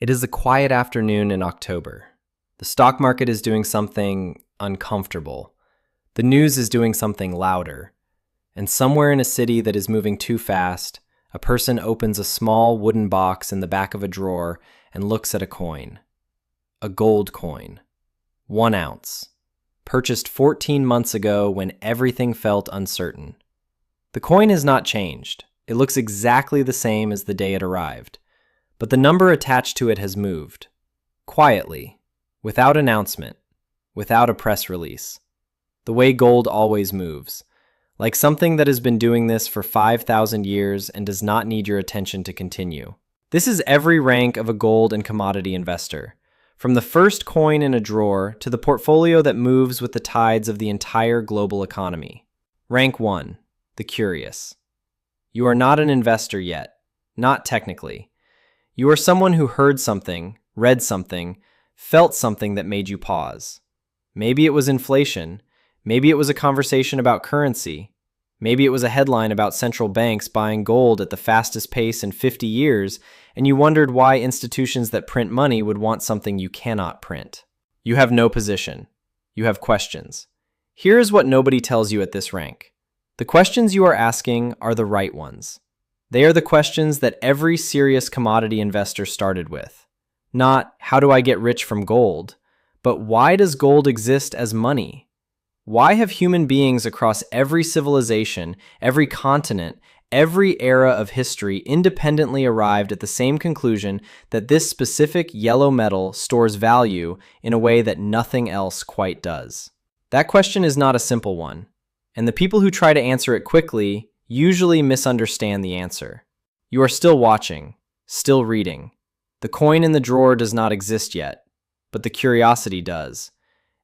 It is a quiet afternoon in October. The stock market is doing something uncomfortable. The news is doing something louder. And somewhere in a city that is moving too fast, a person opens a small wooden box in the back of a drawer and looks at a coin. A gold coin. 1 ounce. Purchased 14 months ago when everything felt uncertain. The coin has not changed. It looks exactly the same as the day it arrived. But the number attached to it has moved. Quietly. Without announcement. Without a press release. The way gold always moves. Like something that has been doing this for 5,000 years and does not need your attention to continue. This is every rank of a gold and commodity investor. From the first coin in a drawer to the portfolio that moves with the tides of the entire global economy. Rank 1. The curious. You are not an investor yet. Not technically. You are someone who heard something, read something, felt something that made you pause. Maybe it was inflation. Maybe it was a conversation about currency. Maybe it was a headline about central banks buying gold at the fastest pace in 50 years, and you wondered why institutions that print money would want something you cannot print. You have no position. You have questions. Here is what nobody tells you at this rank. The questions you are asking are the right ones. They are the questions that every serious commodity investor started with. Not, how do I get rich from gold? But why does gold exist as money? Why have human beings across every civilization, every continent, every era of history independently arrived at the same conclusion that this specific yellow metal stores value in a way that nothing else quite does? That question is not a simple one, and the people who try to answer it quickly usually misunderstand the answer. You are still watching, still reading. The coin in the drawer does not exist yet, but the curiosity does.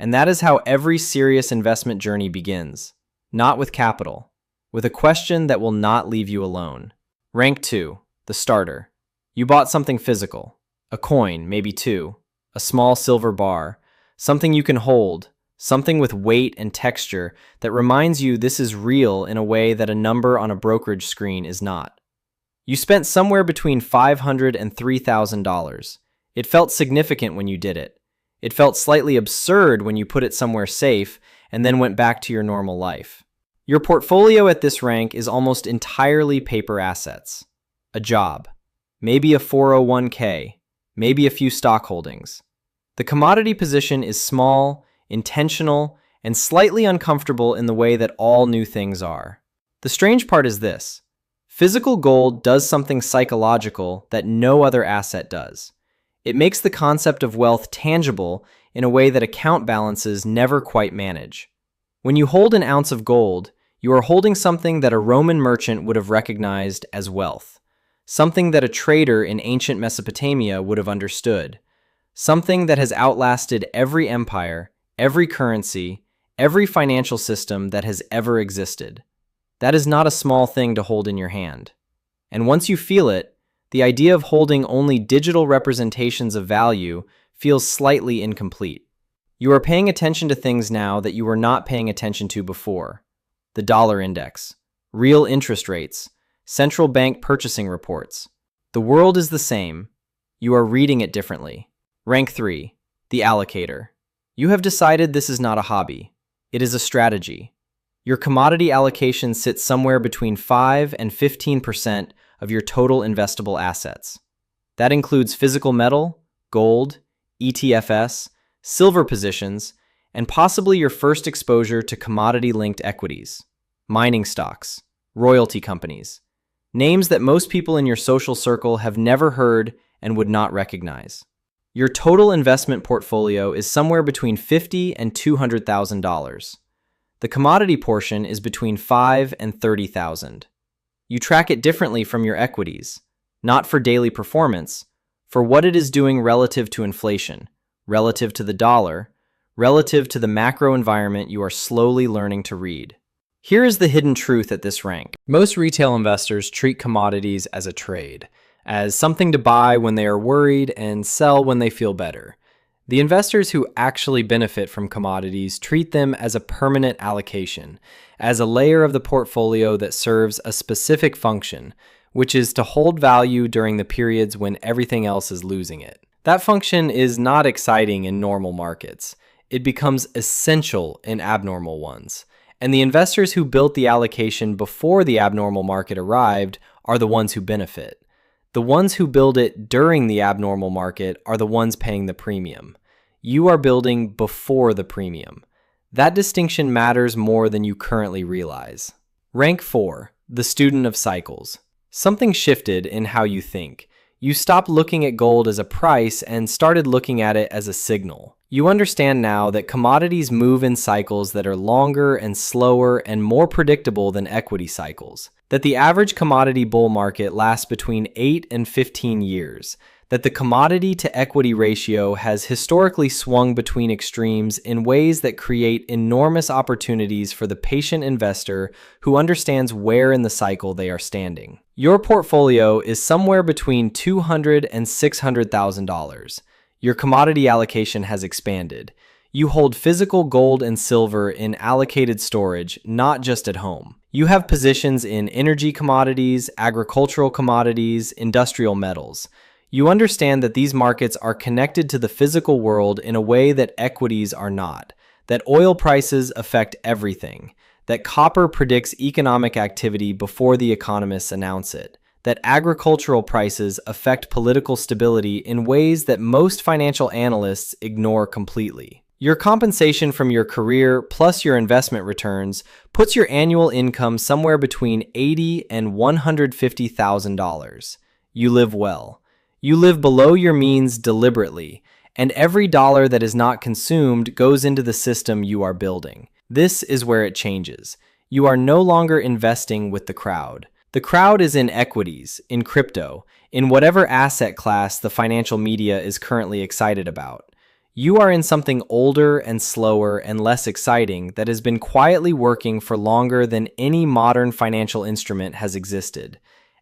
And that is how every serious investment journey begins. Not with capital, with a question that will not leave you alone. Rank 2, the starter. You bought something physical, a coin, maybe 2, a small silver bar, something you can hold, something with weight and texture that reminds you this is real in a way that a number on a brokerage screen is not. You spent somewhere between $500 and $3,000. It felt significant when you did it. It felt slightly absurd when you put it somewhere safe and then went back to your normal life. Your portfolio at this rank is almost entirely paper assets. A job, maybe a 401k, maybe a few stock holdings. The commodity position is small, intentional, and slightly uncomfortable in the way that all new things are. The strange part is this. Physical gold does something psychological that no other asset does. It makes the concept of wealth tangible in a way that account balances never quite manage. When you hold an ounce of gold, you are holding something that a Roman merchant would have recognized as wealth, something that a trader in ancient Mesopotamia would have understood, something that has outlasted every empire, every currency, every financial system that has ever existed. That is not a small thing to hold in your hand. And once you feel it, the idea of holding only digital representations of value feels slightly incomplete. You are paying attention to things now that you were not paying attention to before. The dollar index, real interest rates, central bank purchasing reports. The world is the same. You are reading it differently. Rank 3, the allocator. You have decided this is not a hobby. It is a strategy. Your commodity allocation sits somewhere between 5 and 15% of your total investable assets. That includes physical metal, gold, ETFs, silver positions, and possibly your first exposure to commodity-linked equities, mining stocks, royalty companies, names that most people in your social circle have never heard and would not recognize. Your total investment portfolio is somewhere between $50,000 and $200,000. The commodity portion is between $5,000 and $30,000. You track it differently from your equities, not for daily performance, for what it is doing relative to inflation, relative to the dollar, relative to the macro environment you are slowly learning to read. Here is the hidden truth at this rank. Most retail investors treat commodities as a trade, as something to buy when they are worried and sell when they feel better. The investors who actually benefit from commodities treat them as a permanent allocation, as a layer of the portfolio that serves a specific function, which is to hold value during the periods when everything else is losing it. That function is not exciting in normal markets. It becomes essential in abnormal ones. And the investors who built the allocation before the abnormal market arrived are the ones who benefit. The ones who build it during the abnormal market are the ones paying the premium. You are building before the premium. That distinction matters more than you currently realize. Rank 4, the student of cycles. Something shifted in how you think. You stopped looking at gold as a price and started looking at it as a signal. You understand now that commodities move in cycles that are longer and slower and more predictable than equity cycles. That the average commodity bull market lasts between 8 and 15 years. That the commodity to equity ratio has historically swung between extremes in ways that create enormous opportunities for the patient investor who understands where in the cycle they are standing. Your portfolio is somewhere between $200,000 and $600,000. Your commodity allocation has expanded. You hold physical gold and silver in allocated storage, not just at home. You have positions in energy commodities, agricultural commodities, industrial metals. You understand that these markets are connected to the physical world in a way that equities are not, that oil prices affect everything, that copper predicts economic activity before the economists announce it, that agricultural prices affect political stability in ways that most financial analysts ignore completely. Your compensation from your career plus your investment returns puts your annual income somewhere between $80,000 and $150,000. You live well. You live below your means deliberately, and every dollar that is not consumed goes into the system you are building. This is where it changes. You are no longer investing with the crowd. The crowd is in equities, in crypto, in whatever asset class the financial media is currently excited about. You are in something older and slower and less exciting that has been quietly working for longer than any modern financial instrument has existed.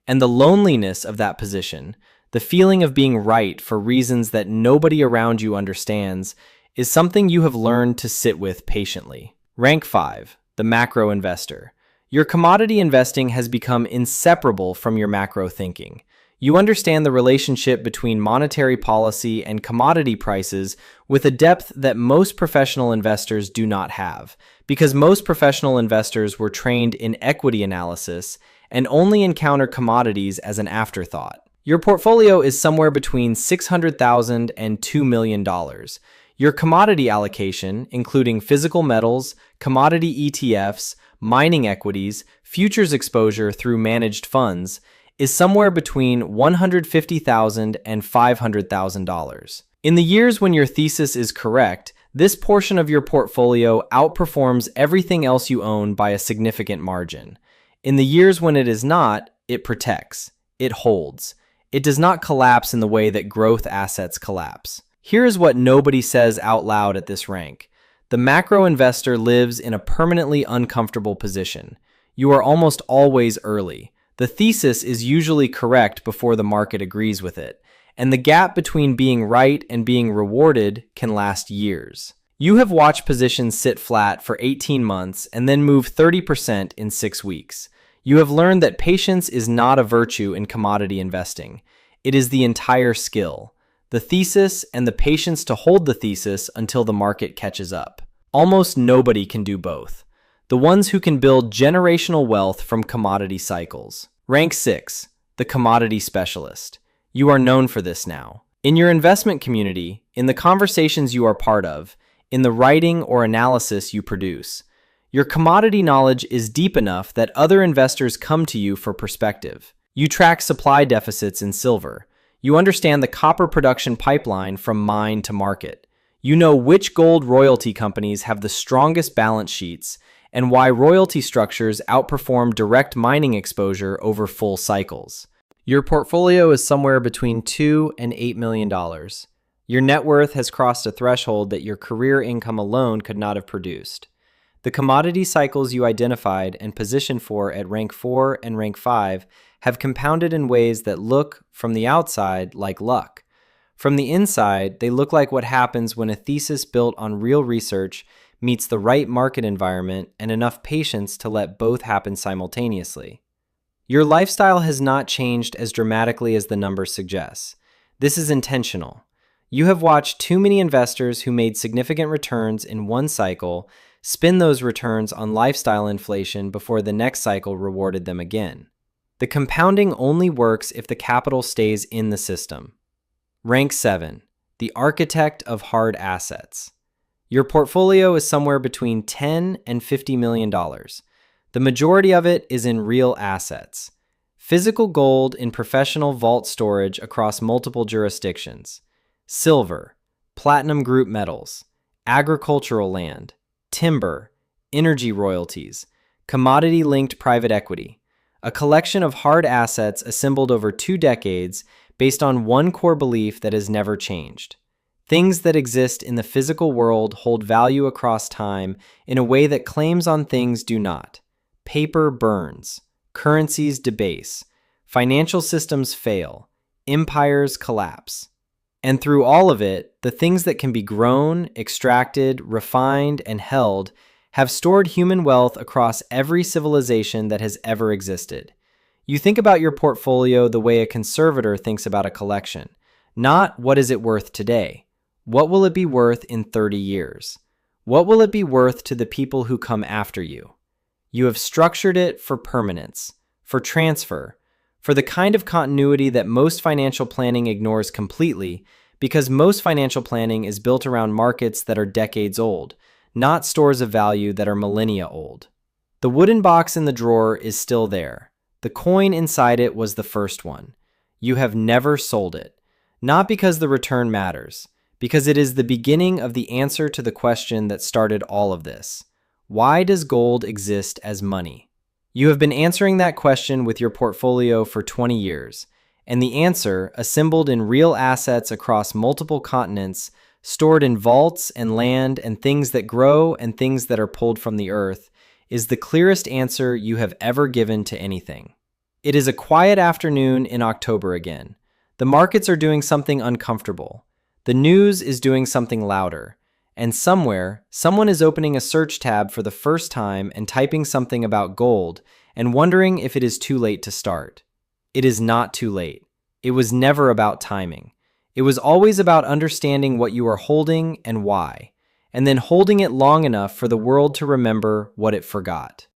And the loneliness of that position, the feeling of being right for reasons that nobody around you understands, is something you have learned to sit with patiently. Rank 5, the macro investor. Your commodity investing has become inseparable from your macro thinking. You understand the relationship between monetary policy and commodity prices with a depth that most professional investors do not have, because most professional investors were trained in equity analysis and only encounter commodities as an afterthought. Your portfolio is somewhere between $600,000 and $2 million. Your commodity allocation, including physical metals, commodity ETFs, mining equities, futures exposure through managed funds, is somewhere between $150,000 and $500,000. In the years when your thesis is correct, this portion of your portfolio outperforms everything else you own by a significant margin. In the years when it is not, it protects, it holds. It does not collapse in the way that growth assets collapse. Here is what nobody says out loud at this rank. The macro investor lives in a permanently uncomfortable position. You are almost always early. The thesis is usually correct before the market agrees with it, and the gap between being right and being rewarded can last years. You have watched positions sit flat for 18 months and then move 30% in 6 weeks. You have learned that patience is not a virtue in commodity investing. It is the entire skill, the thesis and the patience to hold the thesis until the market catches up. Almost nobody can do both. The ones who can build generational wealth from commodity cycles. Rank 6, the commodity specialist. You are known for this now. In your investment community, in the conversations you are part of, in the writing or analysis you produce, your commodity knowledge is deep enough that other investors come to you for perspective. You track supply deficits in silver. You understand the copper production pipeline from mine to market. You know which gold royalty companies have the strongest balance sheets and why royalty structures outperform direct mining exposure over full cycles. Your portfolio is somewhere between $2 and $8 million. Your net worth has crossed a threshold that your career income alone could not have produced. The commodity cycles you identified and positioned for at rank 4 and rank 5 have compounded in ways that look, from the outside, like luck. From the inside, they look like what happens when a thesis built on real research meets the right market environment and enough patience to let both happen simultaneously. Your lifestyle has not changed as dramatically as the number suggests. This is intentional. You have watched too many investors who made significant returns in one cycle spin those returns on lifestyle inflation before the next cycle rewarded them again. The compounding only works if the capital stays in the system. Rank 7. The architect of hard assets. Your portfolio is somewhere between $10 and $50 million. The majority of it is in real assets. Physical gold in professional vault storage across multiple jurisdictions. Silver, platinum group metals, agricultural land, timber, energy royalties, commodity-linked private equity. A collection of hard assets assembled over 2 decades based on one core belief that has never changed. Things that exist in the physical world hold value across time in a way that claims on things do not. Paper burns, currencies debase, financial systems fail, empires collapse. And through all of it, the things that can be grown, extracted, refined, and held have stored human wealth across every civilization that has ever existed. You think about your portfolio the way a conservator thinks about a collection. Not what is it worth today? What will it be worth in 30 years? What will it be worth to the people who come after you? You have structured it for permanence, for transfer, for the kind of continuity that most financial planning ignores completely, because most financial planning is built around markets that are decades old, not stores of value that are millennia old. The wooden box in the drawer is still there. The coin inside it was the first one. You have never sold it. Not because the return matters, because it is the beginning of the answer to the question that started all of this. Why does gold exist as money? You have been answering that question with your portfolio for 20 years, and the answer, assembled in real assets across multiple continents, stored in vaults and land and things that grow and things that are pulled from the earth, is the clearest answer you have ever given to anything. It is a quiet afternoon in October again. The markets are doing something uncomfortable. The news is doing something louder. And somewhere, someone is opening a search tab for the first time and typing something about gold and wondering if it is too late to start. It is not too late. It was never about timing. It was always about understanding what you are holding and why, and then holding it long enough for the world to remember what it forgot.